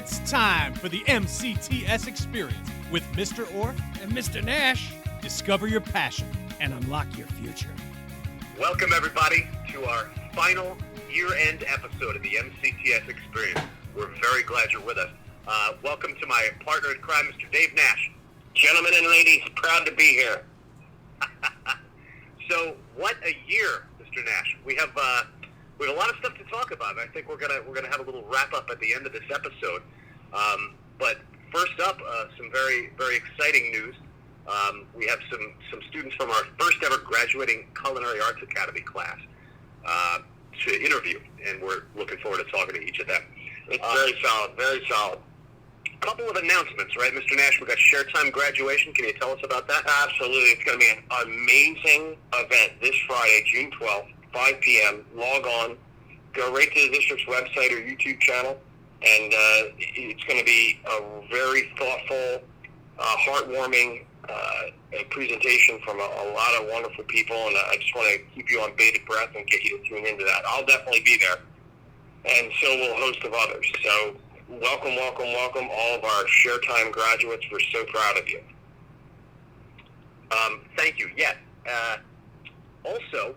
It's time for the MCTS experience with Mr. Orfe and Mr. Nash. Discover your passion and unlock your future. Welcome, everybody, to our final year-end episode of the MCTS experience. We're very glad you're with us. Welcome to my partner in crime, Mr. Dave Nash. Gentlemen and ladies, proud to be here. So, what a year, Mr. Nash. We have a lot of stuff to talk about. I think we're gonna have a little wrap up at the end of this episode. But first up, some very, very exciting news. We have some students from our first ever graduating Culinary Arts Academy class to interview, and we're looking forward to talking to each of them. It's very solid, very solid. Couple of announcements, right, Mr. Nash? We got Share Time graduation. Can you tell us about that? Absolutely. It's going to be an amazing event this Friday, June 12th, 5 p.m. Log on, go right to the district's website or YouTube channel, and it's going to be a very thoughtful, heartwarming presentation from a lot of wonderful people, and I just want to keep you on bated breath and get you to tune into that. I'll definitely be there, and so will a host of others. So welcome, welcome, welcome, all of our Share Time graduates. We're so proud of you. Thank you. Yes. Also,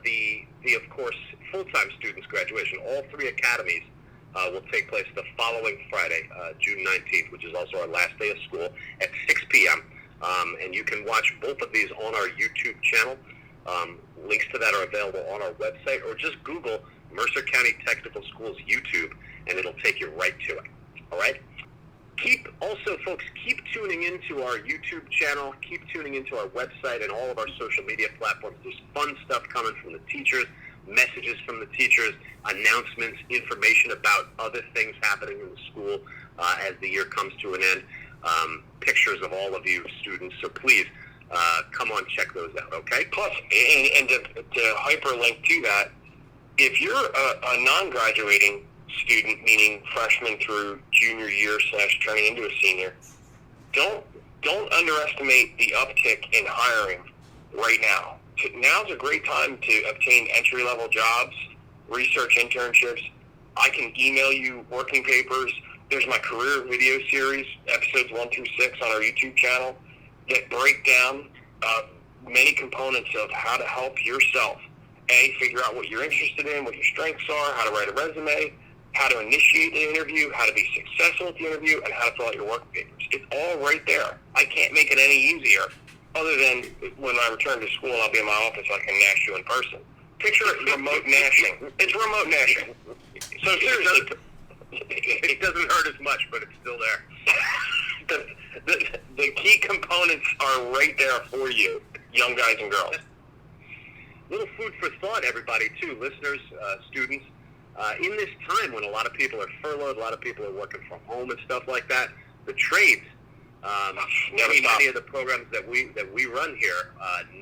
the of course full-time students graduation. All three academies will take place the following Friday, June 19th, which is also our last day of school at 6 p.m. And you can watch both of these on our YouTube channel. Links to that are available on our website, or just Google Mercer County Technical Schools YouTube, and it'll take you right to it. All right? Folks, keep tuning into our YouTube channel, keep tuning into our website and all of our social media platforms. There's fun stuff coming from the teachers, messages from the teachers, announcements, information about other things happening in the school as the year comes to an end, pictures of all of you students. So please, come on, check those out, okay? Plus, and to hyperlink to that, if you're a non-graduating student, meaning freshman through junior year / turning into a senior, don't underestimate the uptick in hiring right now. Now's a great time to obtain entry-level jobs, research internships. I can email you working papers. There's my career video series, episodes 1 through 6 on our YouTube channel, that break down many components of how to help yourself. Figure out what you're interested in, what your strengths are, how to write a resume, how to initiate an interview, how to be successful at the interview, and how to fill out your work papers. It's all right there. I can't make it any easier, other than when I return to school, I'll be in my office, I can nash you in person. Picture it remote nashing. It's remote nashing. So seriously, it doesn't hurt as much, but it's still there. the key components are right there for you, young guys and girls. Little food for thought, everybody, too, listeners, students. In this time when a lot of people are furloughed, a lot of people are working from home and stuff like that, the trades, many of the programs that we run here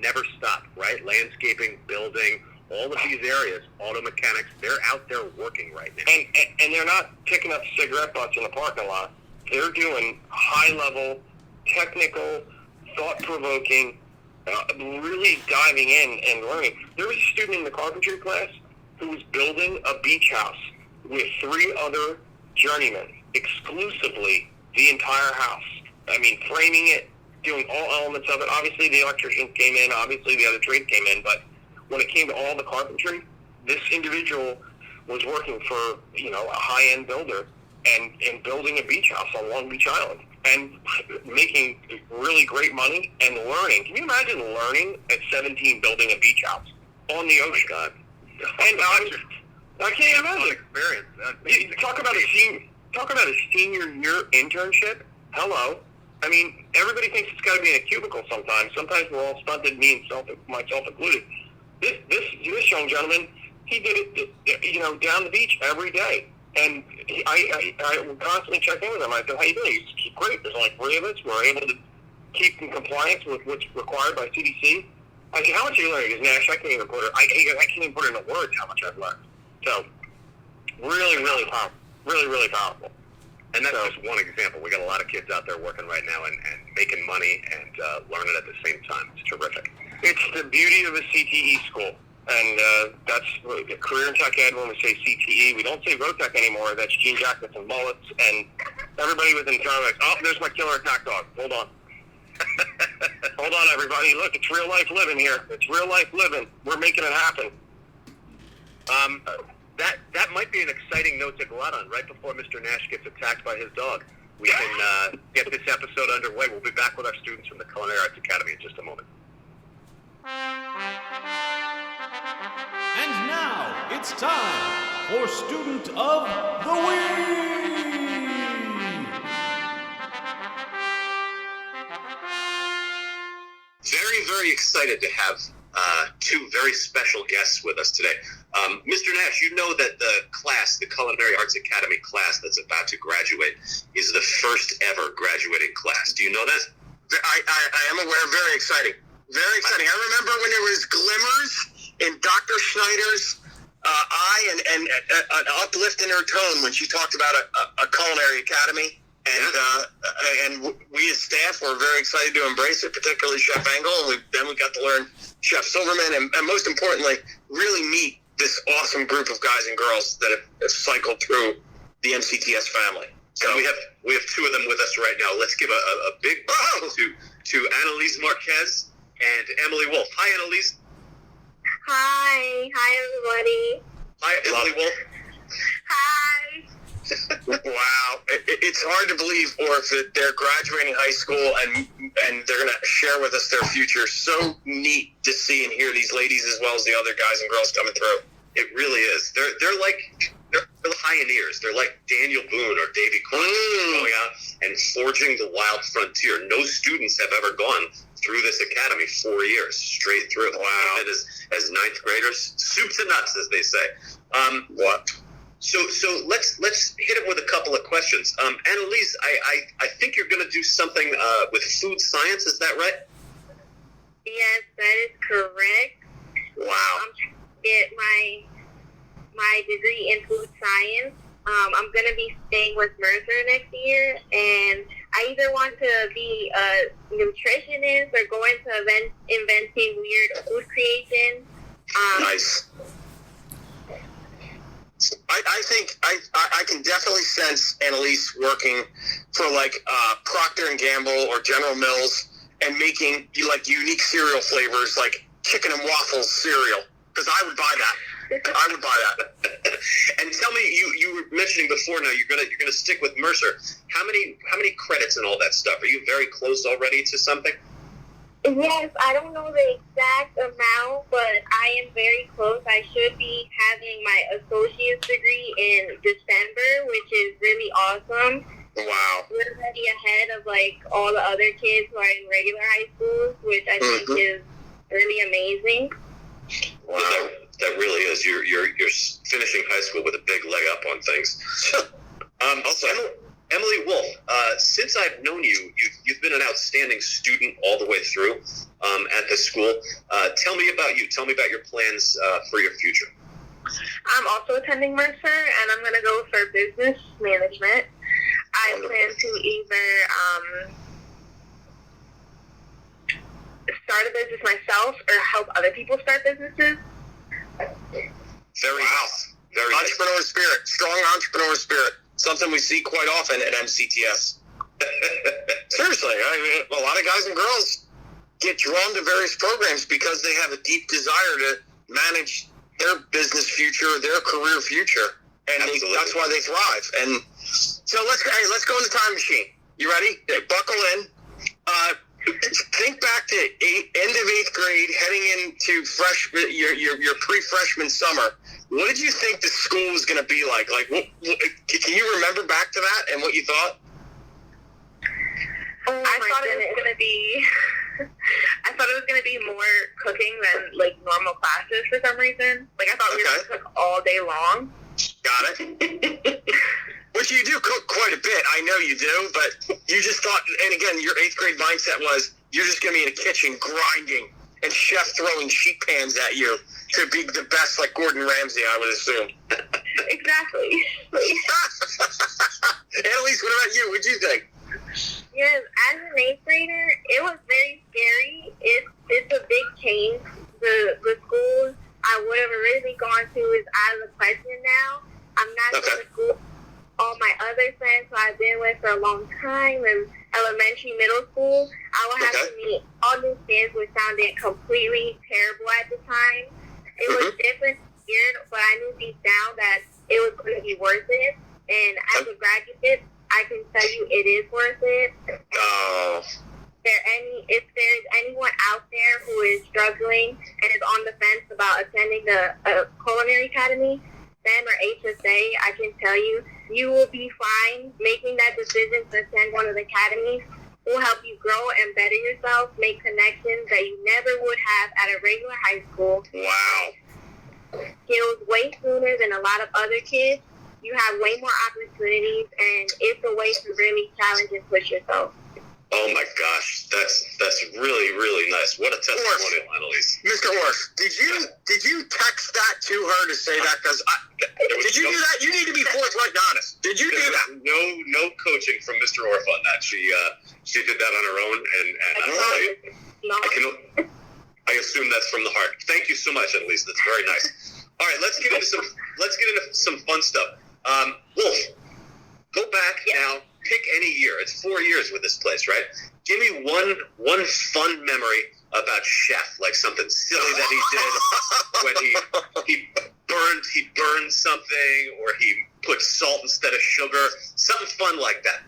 never stop, right? Landscaping, building, all of these areas, auto mechanics, they're out there working right now. And they're not picking up cigarette butts in the parking lot. They're doing high-level, technical, thought-provoking, really diving in and learning. There was a student in the carpentry class who was building a beach house with 3 other journeymen, exclusively the entire house. I mean, framing it, doing all elements of it. Obviously, the electrician came in. Obviously, the other trade came in. But when it came to all the carpentry, this individual was working for, a high-end builder and building a beach house on Long Beach Island and making really great money and learning. Can you imagine learning at 17 building a beach house on the ocean? Oh, God. And I can't imagine. Experience. Talk about a senior year internship. Hello. I mean, everybody thinks it's got to be in a cubicle sometimes. Sometimes we're all stunted, myself included. This young gentleman, he did it, down the beach every day. And I would constantly check in with him. I said, how you doing? He's great. There's only 3 of us. We're able to keep in compliance with what's required by CDC. I said, how much are you learning? He goes, Nash, I can't even put it into words how much I've learned. So, really, really powerful. Really, really powerful. And that's just one example. We got a lot of kids out there working right now and making money and learning at the same time. It's terrific. It's the beauty of a CTE school. And that's career in tech ed. When we say CTE, we don't say Rotech anymore. That's jean jackets and mullets. And everybody was in town like, oh, there's my killer attack dog. Hold on. Hold on, everybody. Look, it's real life living here. It's real life living. We're making it happen. That might be an exciting note to go out on right before Mr. Nash gets attacked by his dog. We can get this episode underway. We'll be back with our students from the Culinary Arts Academy in just a moment. And now it's time for Student of the Week! Very, very excited to have two very special guests with us today. Mr. Nash, you know that the class, the Culinary Arts Academy class that's about to graduate, is the first ever graduating class. Do you know that? I am aware. Very exciting. Very exciting. I remember when there was glimmers in Dr. Schneider's eye and an uplift in her tone when she talked about a culinary academy. And we as staff were very excited to embrace it, particularly Chef Engel. And then we got to learn Chef Silverman and most importantly, really meet this awesome group of guys and girls that have cycled through the MCTS family. So we have two of them with us right now. Let's give a big bow to Annalize Marquez and Emily Wolf. Hi, Annalize. Hi. Hi, everybody. Hi, Emily Wolf. Hi. Wow. It's hard to believe, Orfe, that they're graduating high school and they're going to share with us their future. So neat to see and hear these ladies as well as the other guys and girls coming through. It really is. They're pioneers. They're like Daniel Boone or Davy Crockett going out and forging the wild frontier. No students have ever gone through this academy 4 years straight through. Wow. And as ninth graders, soup to nuts, as they say. What? So let's hit him with a couple of questions. Annalize, I think you're going to do something with food science. Is that right? Yes, that is correct. Wow. I'm trying to get my degree in food science. I'm going to be staying with Mercer next year, and I either want to be a nutritionist or go into inventing weird food creations. Nice. I think I can definitely sense Annalize working for like Procter & Gamble or General Mills and making like unique cereal flavors like chicken and waffles cereal, because I would buy that. I would buy that. And tell me, you were mentioning before. Now you're gonna stick with Mercer. How many credits and all that stuff? Are you very close already to something? Yes, I don't know the exact amount, but I am very close. I should be having my associate's degree in December, which is really awesome. Wow. We're already ahead of like all the other kids who are in regular high schools, which I think is really amazing. Wow. Yeah, that really is. You're finishing high school with a big leg up on things. Also, Emily Wolf, since I've known you, you've been an outstanding student all the way through at the school. Tell me about you. Tell me about your plans for your future. I'm also attending Mercer, and I'm going to go for business management. I plan to either start a business myself or help other people start businesses. Very nice. Very entrepreneur spirit, strong entrepreneur spirit. Something we see quite often at MCTS. Seriously, I mean, a lot of guys and girls get drawn to various programs because they have a deep desire to manage their business future, their career future, and that's why they thrive. And so let's go in the time machine. You ready? Buckle in. Think back to end of 8th grade, heading into your pre-freshman summer. What did you think the school was going to be like? Like, can you remember back to that and what you thought? I thought it was going to be more cooking than like normal classes for some reason. Like I thought we were going to cook all day long. Got it. Which you do cook quite a bit. I know you do, but you just thought. And again, your 8th grade mindset was you're just going to be in a kitchen grinding and chef throwing sheet pans at you to be the best, like Gordon Ramsay, I would assume. Exactly. Annalize, what about you? What'd you think? Yes, as an 8th grader, it was very scary. It's a big change. The schools I school, I would have to meet all new kids, which sounded completely terrible at the time. It was different, weird, but I knew deep down that it was going to be worth it. And as a graduate, I can tell you it is worth it. If there's anyone out there who is struggling and is on the fence about attending the Culinary Academy, STEM or HSA, I can tell you, you will be fine. Making that decision to attend one of the academies will help you grow and better yourself, make connections that you never would have at a regular high school. Wow. Skills way sooner than a lot of other kids. You have way more opportunities, and it's a way to really challenge and push yourself. Oh my gosh, that's really, really nice. What a testimonial, Annalize. Mr. Orfe, did you text that to her to say that? Because did you do that? You need to be forthright and honest. Did you do that? No coaching from Mr. Orfe on that. She did that on her own, and I assume that's from the heart. Thank you so much, Annalize. That's very nice. All right, let's get into some fun stuff. Wolf, go back now. Pick any year. It's 4 years with this place, right? Give me one fun memory about Chef, like something silly that he did when he burned something, or he put salt instead of sugar, something fun like that.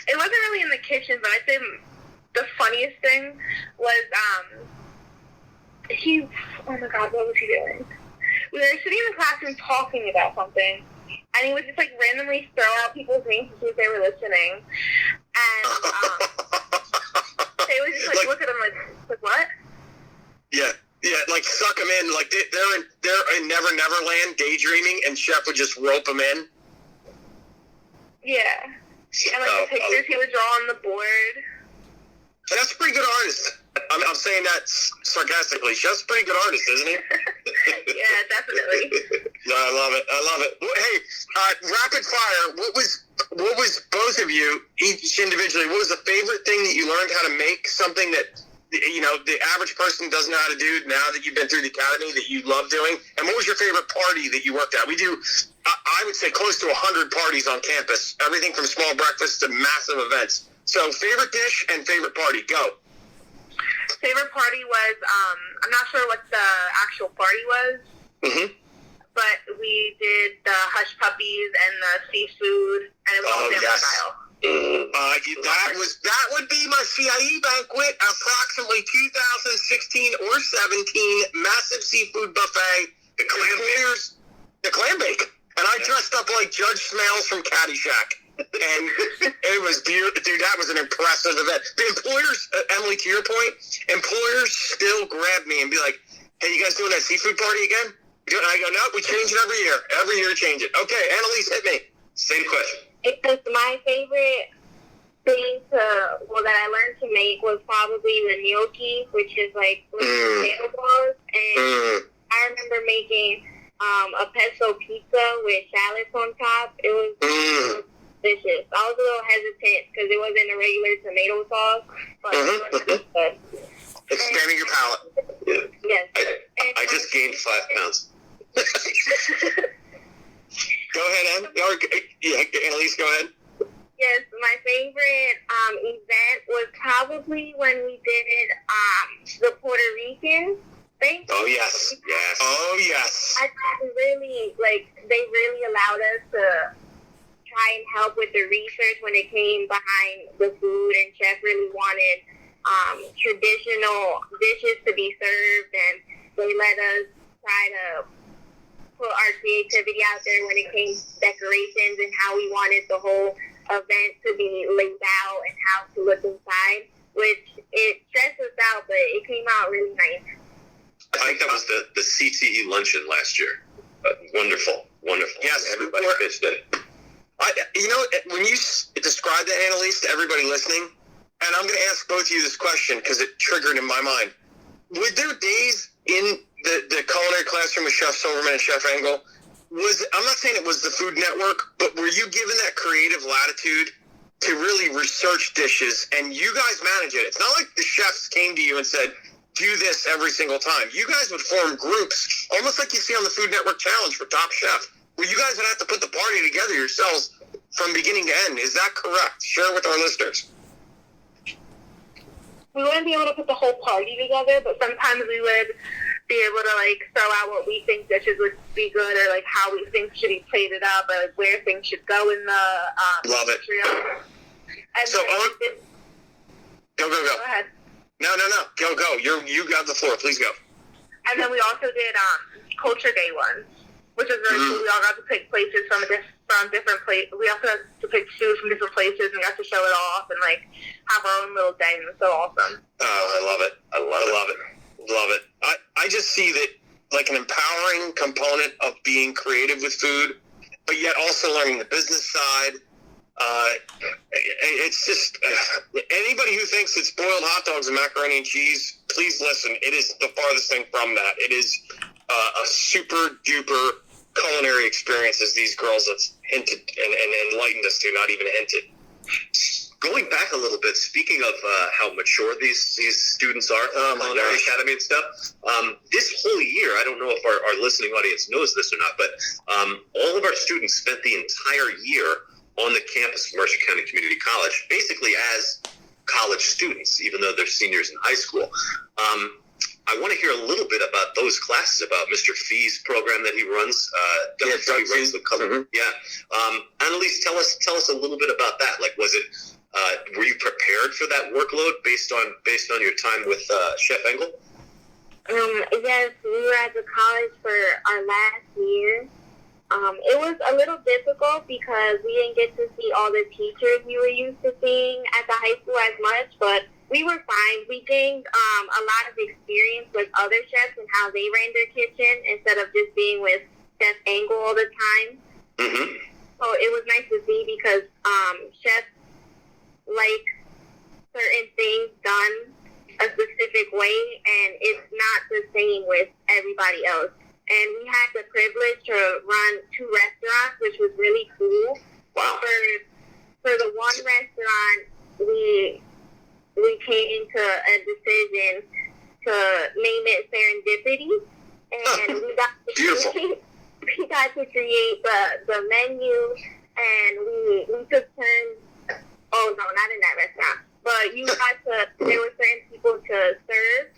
It wasn't really in the kitchen, but I think the funniest thing was oh my God, what was he doing? We were sitting in the classroom talking about something, and he would just like randomly throw out people's names to see if they were listening. And they would just like look at him like what? Yeah, like suck them in. Like they're in Never Neverland daydreaming, and Chef would just rope them in. Yeah, and like the pictures he would draw on the board. That's a pretty good artist. I'm saying that sarcastically. Chef's a pretty good artist, isn't he? Yeah, definitely. Yeah, I love it. Hey, rapid fire. What was both of you, each individually, what was the favorite thing that you learned how to make? Something that, the average person doesn't know how to do now that you've been through the academy that you love doing? And what was your favorite party that you worked at? We do, I would say, close to 100 parties on campus. Everything from small breakfast to massive events. So favorite dish and favorite party, go. Favorite party was, I'm not sure what the actual party was, but we did the hush puppies and the seafood, and it was all family style. That would be my CIE banquet, approximately 2016 or 17, massive seafood buffet, the clam bake. And I dressed up like Judge Smails from Caddyshack. And it was beautiful. Dude, that was an impressive event. The employers, Emily, to your point, employers still grab me and be like, hey, you guys doing that seafood party again? And I go, no, we change it every year. Every year change it. Okay, Annalize, hit me. Same question. It's my favorite thing that I learned to make was probably the gnocchi, which is like potato balls. And I remember making a pesto pizza with shallots on top. It was delicious. I was a little hesitant because it wasn't a regular tomato sauce, but it was good. Expanding your palate. Yes. I just gained 5 pounds. Go ahead, Annalize, go ahead. Yes, my favorite event was probably when we did the Puerto Rican thing. Oh, yes. I really, they really allowed us to try and help with the research when it came behind the food, and Chef really wanted traditional dishes to be served, and they let us try to put our creativity out there when it came to decorations and how we wanted the whole event to be laid out and how to look inside, which it stressed us out, but it came out really nice. I think that was the CTE luncheon last year. Wonderful. Yes, everybody pitched in. When you describe that, Annalize, to everybody listening, and I'm going to ask both of you this question because it triggered in my mind. Were there days in the culinary classroom with Chef Silverman and Chef Engel? I'm not saying it was the Food Network, but were you given that creative latitude to really research dishes, and you guys manage it? It's not like the chefs came to you and said, do this every single time. You guys would form groups, almost like you see on the Food Network Challenge for Top Chef, where you guys would have to put the party together yourselves from beginning to end. Is that correct? Share with our listeners. wouldn't be able to put the whole party together, but sometimes we would be able to, like, throw out what we think dishes would be good, or, like, how we think should be plated up, or, like, where things should go in the Love it. And So, go. Go ahead. No. Go. You got the floor. Please go. And then we also did Culture Day once, which was really cool. We all got to pick places from different places. We also got to pick food from different places and got to show it off and, like, have our own little day, and it was so awesome. Oh, I love it. Love it. I just see that like an empowering component of being creative with food, but yet also learning the business side. It's just anybody who thinks it's boiled hot dogs and macaroni and cheese, please listen. It is the farthest thing from that. It is a super duper culinary experience, as these girls have hinted and enlightened us to, not even hinted. Going back a little bit, speaking of how mature these students are, Culinary Academy and stuff, this whole year, I don't know if our listening audience knows this or not, but all of our students spent the entire year on the campus of Mercer County Community College, basically as college students, even though they're seniors in high school. I want to hear a little bit about those classes, about Mr. Fee's program that he runs. Annalize, tell us a little bit about that. Like, was it? Were you prepared for that workload based on your time with Chef Engel? Yes, we were at the college for our last year. It was a little difficult because we didn't get to see all the teachers we were used to seeing at the high school as much, but we were fine. We gained a lot of experience with other chefs and how they ran their kitchen instead of just being with Chef Engel all the time. Mm-hmm. So it was nice to see because chefs like certain things done a specific way, and it's not the same with everybody else. And we had the privilege to run 2 restaurants, which was really cool. Wow. For the one restaurant, we came to a decision to name it Serendipity, and we got to create the menu, and we took turns. Oh no, not in that restaurant. But there were certain people to serve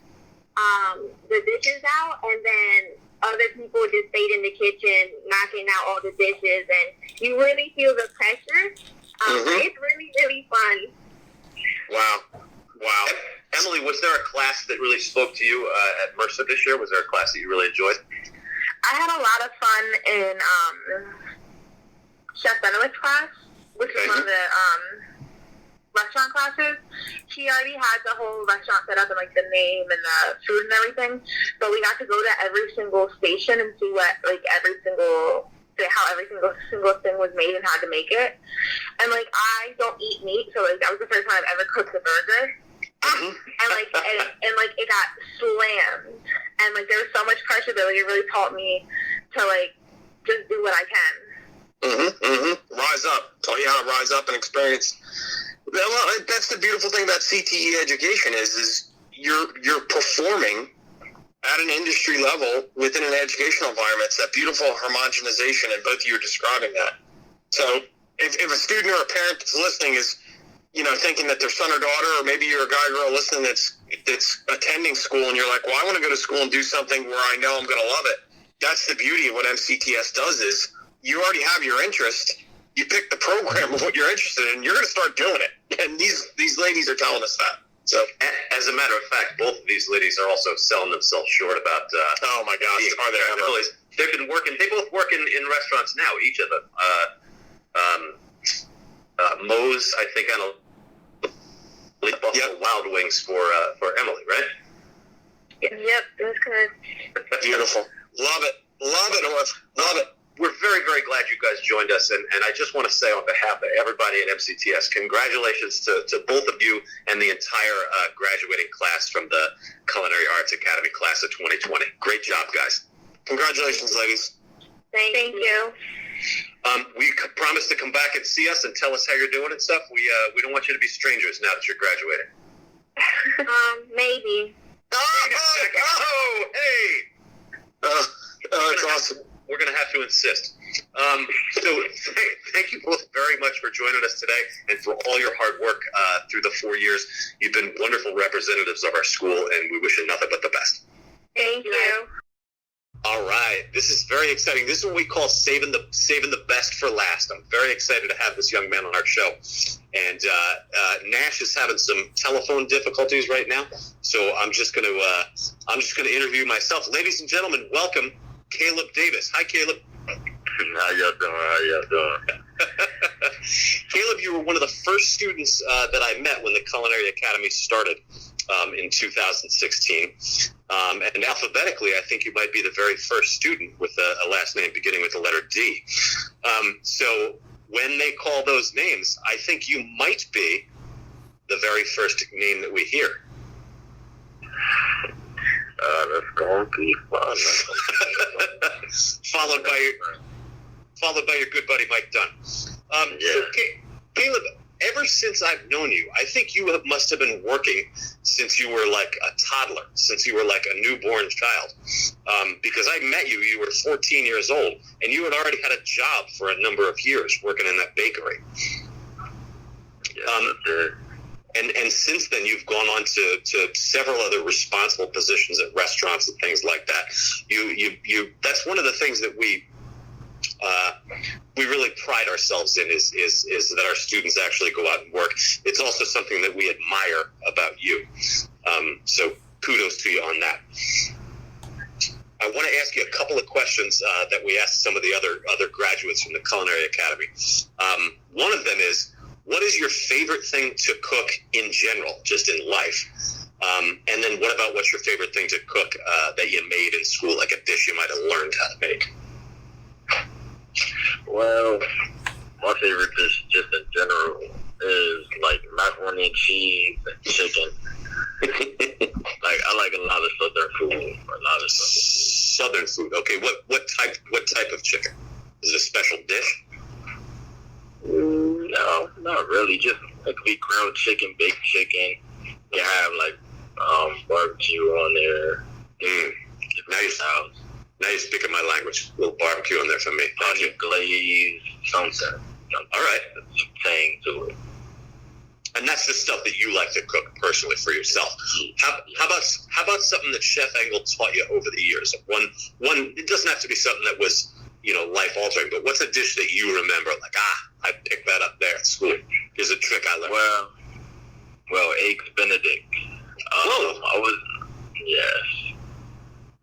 the dishes out, and then other people just stayed in the kitchen knocking out all the dishes, and you really feel the pressure. It's really, really fun. Wow. Emily, was there a class that really spoke to you at Mercer this year? Was there a class that you really enjoyed? I had a lot of fun in Chef Benowit's class, which was one of the restaurant classes. She already had the whole restaurant set up and like the name and the food and everything, but we got to go to every single station and see what how every single thing was made and how to make it. And like, I don't eat meat, so like that was the first time I've ever cooked a burger. And like it got slammed, and like there was so much pressure that like it really taught me to like just do what I can. Rise up. Taught you how to rise up and experience. Well, that's the beautiful thing about CTE education is you're performing at an industry level within an educational environment. It's that beautiful homogenization, and both of you are describing that. So if a student or a parent that's listening is, thinking that their son or daughter, or maybe you're a guy or girl listening that's attending school, and you're like, well, I want to go to school and do something where I know I'm going to love it. That's the beauty of what MCTS does is you already have your interest. You pick the program of what you're interested in, you're going to start doing it. And these ladies are telling us that. So, as a matter of fact, both of these ladies are also selling themselves short about. Oh my gosh, are they ever? They've been working. They both work in restaurants now. Each of them. Moe's, I think, on Buffalo Wild Wings for Emily, right? Yep, that's good. Beautiful. Love it, Orfe. Love it. We're very, very glad you guys joined us, and I just want to say on behalf of everybody at MCTS, congratulations to both of you and the entire graduating class from the Culinary Arts Academy class of 2020. Great job, guys. Congratulations, ladies. Thank you. We promise to come back and see us and tell us how you're doing and stuff. We don't want you to be strangers now that you're graduating. Maybe. Oh, hey! It's awesome. We're going to have to insist. So thank you both very much for joining us today and for all your hard work through the 4 years. You've been wonderful representatives of our school, and we wish you nothing but the best. Thank you. All right, this is very exciting. This is what we call saving the best for last. I'm very excited to have this young man on our show, and Nash is having some telephone difficulties right now, so I'm just gonna interview myself. Ladies and gentlemen, welcome Kaleb Davis. Hi, Kaleb. How y'all doing? Caleb, you were one of the first students that I met when the Culinary Academy started in 2016. And alphabetically, I think you might be the very first student with a last name beginning with the letter D. So when they call those names, I think you might be the very first name that we hear. That's going to be fun. Followed by your good buddy Mike Dunn. Yeah. So, Caleb, ever since I've known you, I think you must have been working since you were like a toddler, since you were like a newborn child. Because I met you, you were 14 years old, and you had already had a job for a number of years working in that bakery. And since then, you've gone on to several other responsible positions at restaurants and things like that. You that's one of the things that we really pride ourselves in is that our students actually go out and work. It's also something that we admire about you. So kudos to you on that. I want to ask you a couple of questions that we asked some of the other graduates from the Culinary Academy. One of them is, what is your favorite thing to cook in general, just in life? And then what about what's your favorite thing to cook that you made in school, like a dish you might have learned how to make? Well, my favorite dish just in general is like macaroni and cheese and chicken. Like I like a lot of southern food. Southern food. Okay, what type of chicken? Is it a special dish? No, not really. Just like grilled chicken, baked chicken. You have like barbecue on there. Nice. Now you're speaking my language. A little barbecue on there for me. Onion glaze, something. All right. Thing to it. And that's the stuff that you like to cook personally for yourself. How about something that Chef Engel taught you over the years? One. It doesn't have to be something that was, life altering. But what's a dish that you remember? Like, I picked that up there at school. Here's a trick I learned. Well, eggs Benedict.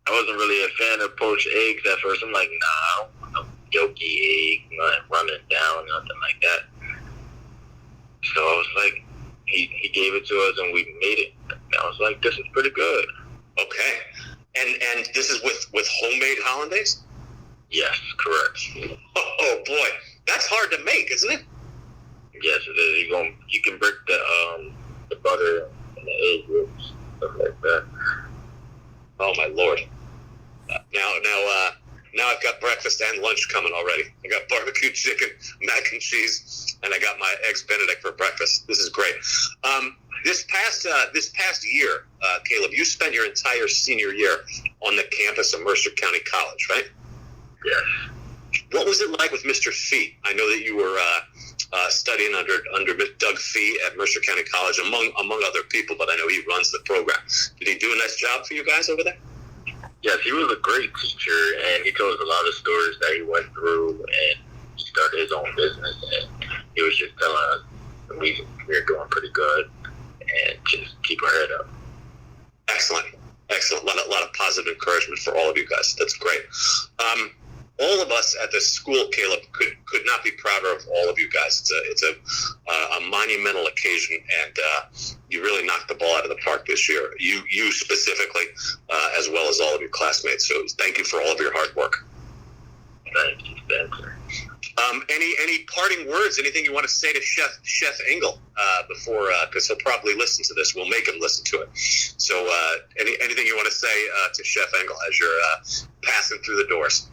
I wasn't really a fan of poached eggs at first. I'm like, nah, I don't want no yolky egg, not running down, nothing like that. So I was like, he gave it to us and we made it. And I was like, this is pretty good. Okay. And this is with homemade hollandaise? Yes, correct. Oh boy, that's hard to make, isn't it? Yes, it is. You can break the butter and the egg yolks, stuff like that. Oh my Lord! Now I've got breakfast and lunch coming already. I got barbecue chicken, mac and cheese, and I got my eggs Benedict for breakfast. This is great. This past year, Caleb, you spent your entire senior year on the campus of Mercer County College, right? Yes. What was it like with Mr. Fee? I know that you were studying under Doug Fee at Mercer County College, among other people, but I know he runs the program. Did he do a nice job for you guys over there? Yes, he was a great teacher, and he told us a lot of stories that he went through, and he started his own business, and he was just telling us we're doing pretty good, and just keep our head up. Excellent. A lot of positive encouragement for all of you guys. That's great. All of us at the school, Caleb, could not be prouder of all of you guys. It's a monumental occasion, and you really knocked the ball out of the park this year. You specifically, as well as all of your classmates. So thank you for all of your hard work. Thank you, Spencer. Any parting words? Anything you want to say to Chef Engel before? Because he'll probably listen to this. We'll make him listen to it. So anything you want to say to Chef Engel as you're passing through the doors?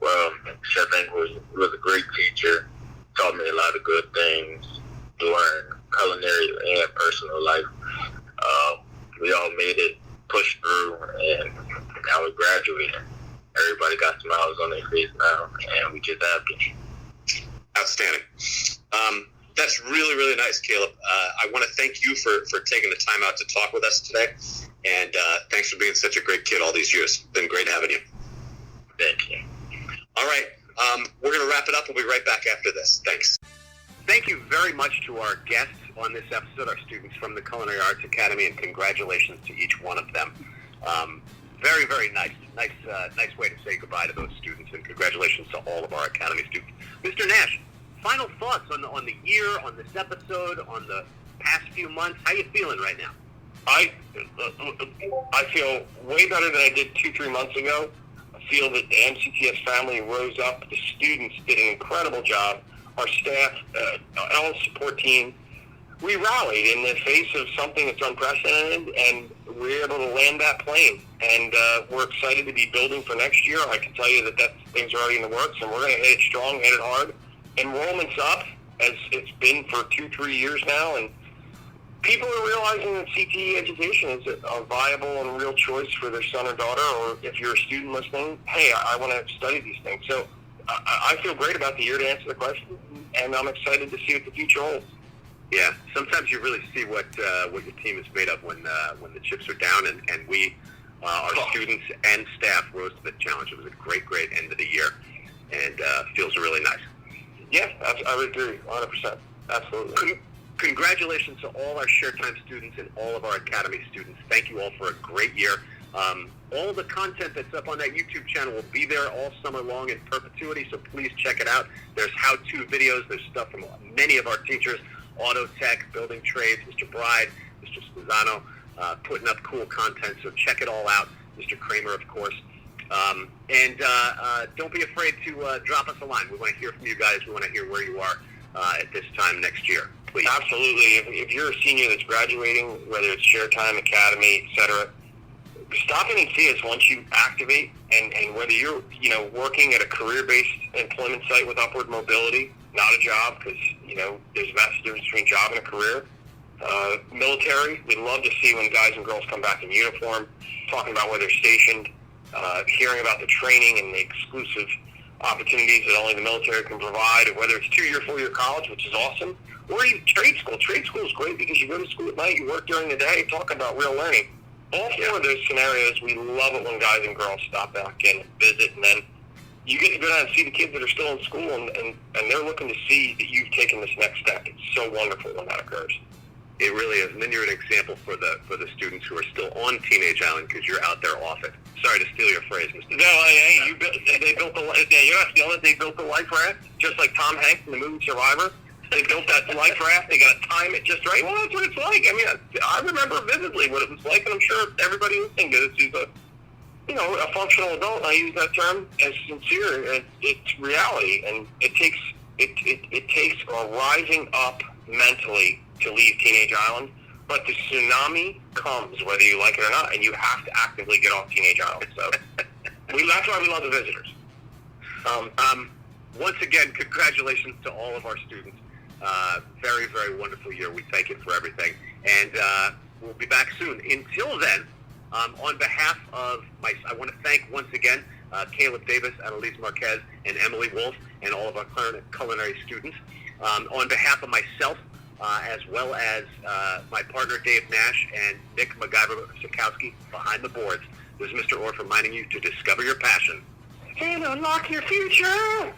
Well, Chef Engel was a great teacher. Taught me a lot of good things during culinary and personal life. We all made it, pushed through, and now we're graduating. Everybody got smiles on their face now, and we just happy. Outstanding. That's really, really nice, Kaleb. I want to thank you for taking the time out to talk with us today, and thanks for being such a great kid all these years. It's been great having you. Thank you. All right, we're going to wrap it up. We'll be right back after this. Thanks. Thank you very much to our guests on this episode, our students from the Culinary Arts Academy, and congratulations to each one of them. Very, very nice way to say goodbye to those students, and congratulations to all of our Academy students. Mr. Nash, final thoughts on the year, on this episode, on the past few months. How you feeling right now? I feel way better than I did 2-3 months ago. I feel that the MCTS family rose up. The students did an incredible job. Our staff, our support team, we rallied in the face of something that's unprecedented, and we were able to land that plane. And we're excited to be building for next year. I can tell you that things are already in the works, and we're going to hit it strong, hit it hard. Enrollment's up, as it's been for 2-3 years now, and people are realizing that CTE education is a viable and real choice for their son or daughter, or if you're a student listening, hey, I want to study these things. So I feel great about the year, to answer the question, and I'm excited to see what the future holds. Yeah, sometimes you really see what your team is made of when the chips are down, and we, our students and staff, rose to the challenge. It was a great end of the year, and feels really nice. Yeah, I would agree, 100%. Absolutely. Congratulations to all our Share Time students and all of our Academy students. Thank you all for a great year. All the content that's up on that YouTube channel will be there all summer long in perpetuity, so please check it out. There's how-to videos. There's stuff from many of our teachers, auto tech, building trades, Mr. Bride, Mr. Spazano, putting up cool content, so check it all out. Mr. Kramer, of course. And don't be afraid to drop us a line. We want to hear from you guys. We want to hear where you are at this time next year. Please. Absolutely. If you're a senior that's graduating, whether it's Share Time, Academy, etc., stop in and see us once you activate. And whether you're working at a career-based employment site with upward mobility, not a job, because there's a massive difference between job and a career. Military, we'd love to see when guys and girls come back in uniform, talking about where they're stationed, hearing about the training and the exclusive opportunities that only the military can provide, whether it's 2-year, 4-year college, which is awesome, or even trade school. Trade school is great because you go to school at night, you work during the day, talking about real learning. All 4 of those scenarios, we love it when guys and girls stop back in and visit, and then you get to go down and see the kids that are still in school, and they're looking to see that you've taken this next step. It's so wonderful when that occurs. It really is. And then you're an example for the students who are still on Teenage Island, because you're out there off it. Sorry to steal your phrase, Mr. No, they built the life. You're not stealing it. They built the life raft, just like Tom Hanks in the movie Survivor. They built that life raft. They got to time it just right. Well, that's what it's like. I mean, I remember vividly what it was like, and I'm sure everybody listening to this is a functional adult. And I use that term as sincere. It's reality, and it takes a rising up mentally to leave Teenage Island. But the tsunami comes whether you like it or not, and you have to actively get off Teenage Island. So that's why we love the visitors. Once again, congratulations to all of our students. Very, very wonderful year. We thank you for everything. And we'll be back soon. Until then, on behalf of I want to thank once again Kaleb Davis, Annalize Marquez, and Emily Wolf, and all of our culinary students. On behalf of myself, as well as my partner Dave Nash and Nick MacGyver-Sikowski behind the boards, this is Mr. Orfe reminding you to discover your passion and unlock your future.